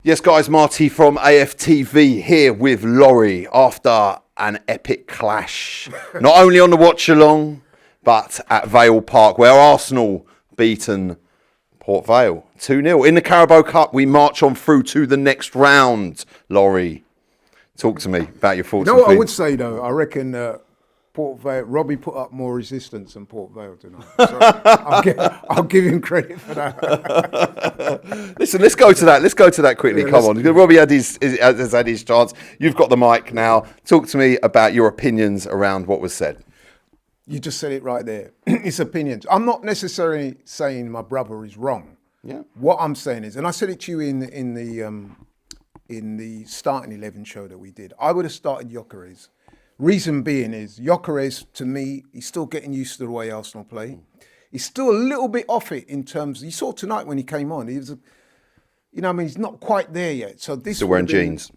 Yes, guys, Marty from AFTV here with Laurie after an epic clash. Not only on the watch along, but at Vale Park, where Arsenal beaten Port Vale 2-0. In the Carabao Cup, we march on through to the next round. Laurie, talk to me about your thoughts. You know what I would say, though? I reckon Port Vale, Robbie put up more resistance than Port Vale tonight. So I'll give him credit for that. Listen, let's go to that quickly. Yeah, Come on. Robbie has had his chance. You've got the mic now. Talk to me about your opinions around what was said. You just said it right there. It's opinions. I'm not necessarily saying my brother is wrong. Yeah. What I'm saying is, and I said it to you in the starting 11 show that we did, I would have started Gyökeres. Reason being is, Gyökeres, to me, he's still getting used to the way Arsenal play. He's still a little bit off it in terms, you saw tonight when he came on, he was, he's not quite there yet. So this Still wearing jeans.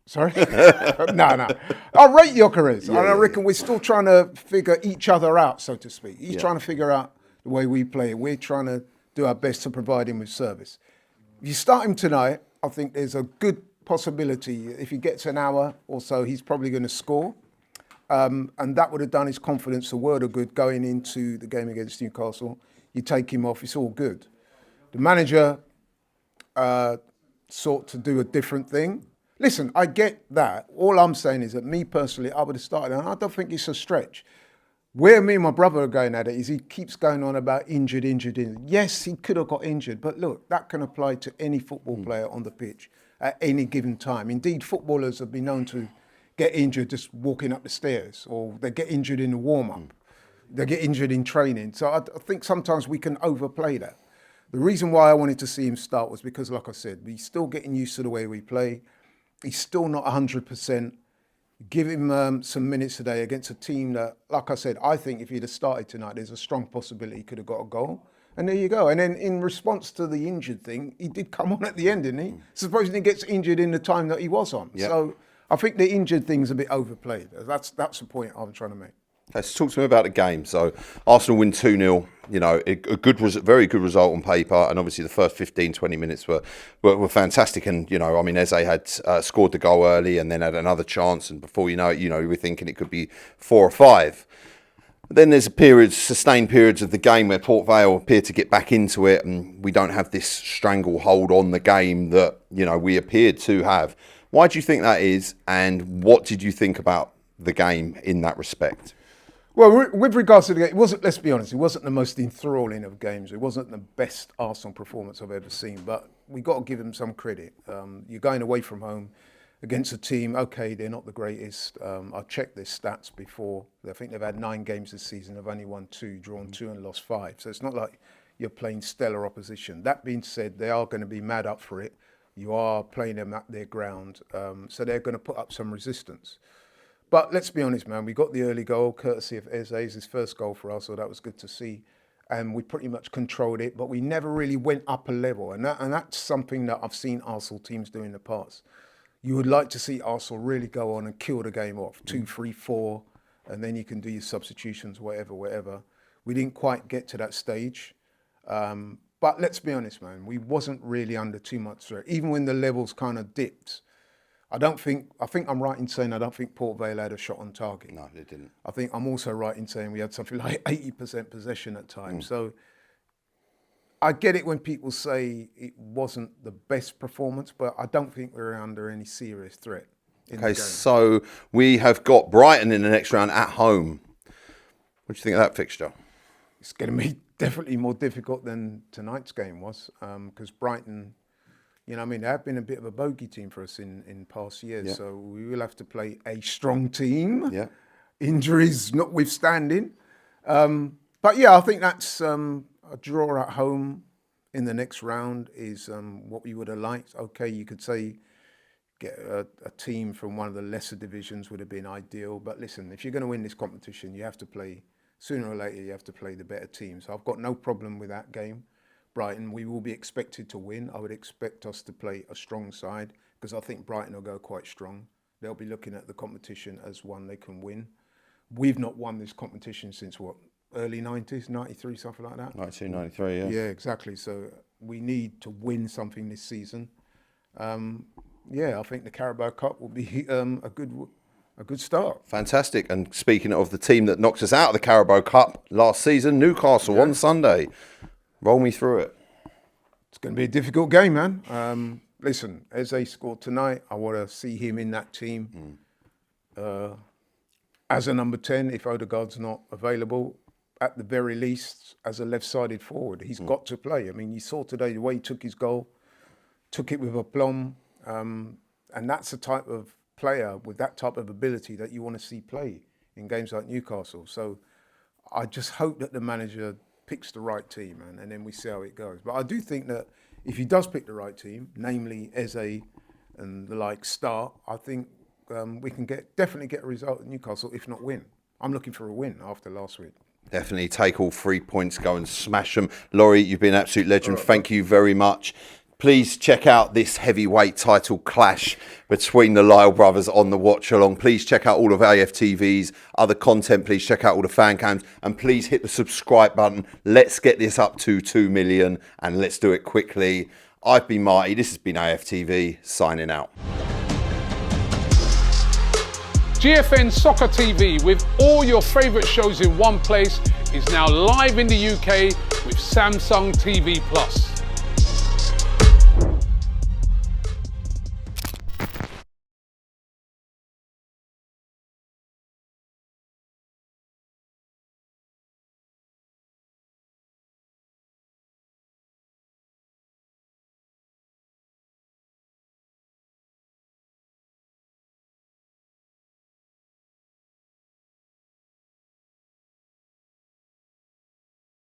Sorry? No. I rate Gyökeres. And I reckon we're still trying to figure each other out, so to speak. He's trying to figure out the way we play. We're trying to do our best to provide him with service. If you start him tonight, I think there's a good possibility, if he gets an hour or so, he's probably going to score. And that would have done his confidence a word of good going into the game against Newcastle. You take him off, it's all good. The manager sought to do a different thing. Listen, I get that. All I'm saying is that me personally, I would have started, and I don't think it's a stretch. Where me and my brother are going at it is he keeps going on about injured. Yes, he could have got injured, but look, that can apply to any football player on the pitch at any given time. Indeed, footballers have been known to get injured just walking up the stairs, or they get injured in the warm-up. They get injured in training. So I think sometimes we can overplay that. The reason why I wanted to see him start was because, like I said, he's still getting used to the way we play. He's still not 100%. Give him some minutes today against a team that, like I said, I think if he'd have started tonight, there's a strong possibility he could have got a goal. And there you go. And then in response to the injured thing, he did come on at the end, didn't he? Supposing he gets injured in the time that he was on. Yep. So I think the injured thing's a bit overplayed. That's the point I'm trying to make. Let's talk to me about the game. So Arsenal win 2-0, very good result on paper. And obviously the first 15, 20 minutes were fantastic. And, Eze had scored the goal early and then had another chance. And before you know it, we were thinking it could be 4 or 5. Then there's sustained periods of the game where Port Vale appear to get back into it. And we don't have this stranglehold on the game that, we appeared to have. Why do you think that is? And what did you think about the game in that respect? Well, with regards to the game, let's be honest, it wasn't the most enthralling of games. It wasn't the best Arsenal performance I've ever seen, but we got to give them some credit. You're going away from home against a team, okay, they're not the greatest. I checked their stats before. I think they've had 9 games this season. They've only won 2, drawn 2 and lost 5. So it's not like you're playing stellar opposition. That being said, they are going to be mad up for it. You are playing them at their ground. So they're going to put up some resistance. But let's be honest, man, we got the early goal, courtesy of Eze's, his first goal for us, so that was good to see. And we pretty much controlled it, but we never really went up a level. And that's something that I've seen Arsenal teams do in the past. You would like to see Arsenal really go on and kill the game off, 2, 3, 4, and then you can do your substitutions, whatever. We didn't quite get to that stage. But let's be honest, man, we wasn't really under too much threat. Even when the levels kind of dipped, I think I'm right in saying I don't think Port Vale had a shot on target. No, they didn't. I think I'm also right in saying we had something like 80% possession at times. So I get it when people say it wasn't the best performance, but I don't think we were under any serious threat in the game. So we have got Brighton in the next round at home. What do you think of that fixture? It's going to be definitely more difficult than tonight's game was, because Brighton, they have been a bit of a bogey team for us in past years. Yeah. So we will have to play a strong team. Yeah. Injuries notwithstanding. But yeah, I think that's a draw at home in the next round is what we would have liked. Okay, you could say get a team from one of the lesser divisions would have been ideal. But listen, if you're going to win this competition, you have to play, sooner or later, you have to play the better team. So I've got no problem with that game. Brighton, we will be expected to win. I would expect us to play a strong side because I think Brighton will go quite strong. They'll be looking at the competition as one they can win. We've not won this competition since early 90s, 93, something like that? 92, 93, yeah. Yeah, exactly. So we need to win something this season. Yeah, I think the Carabao Cup will be a good start. Fantastic. And speaking of the team that knocked us out of the Carabao Cup last season, Newcastle on Sunday. Roll me through it. It's going to be a difficult game, man. Listen, Eze scored tonight. I want to see him in that team as a number 10 if Odegaard's not available. At the very least, as a left-sided forward, he's got to play. I mean, you saw today the way he took his goal, took it with aplomb, and that's the type of player with that type of ability that you want to see play in games like Newcastle. So I just hope that the manager picks the right team, man, and then we see how it goes. But I do think that if he does pick the right team, namely Eze and the like start, I think we can definitely get a result at Newcastle, if not win. I'm looking for a win after last week. Definitely take all 3 points, go and smash them. Laurie, you've been an absolute legend. Thank you very much. Please check out this heavyweight title clash between the Lyle brothers on the watch along. Please check out all of AFTV's other content. Please check out all the fan cams and please hit the subscribe button. Let's get this up to 2 million and let's do it quickly. I've been Marty. This has been AFTV signing out. GFN Soccer TV, with all your favourite shows in one place, is now live in the UK with Samsung TV Plus.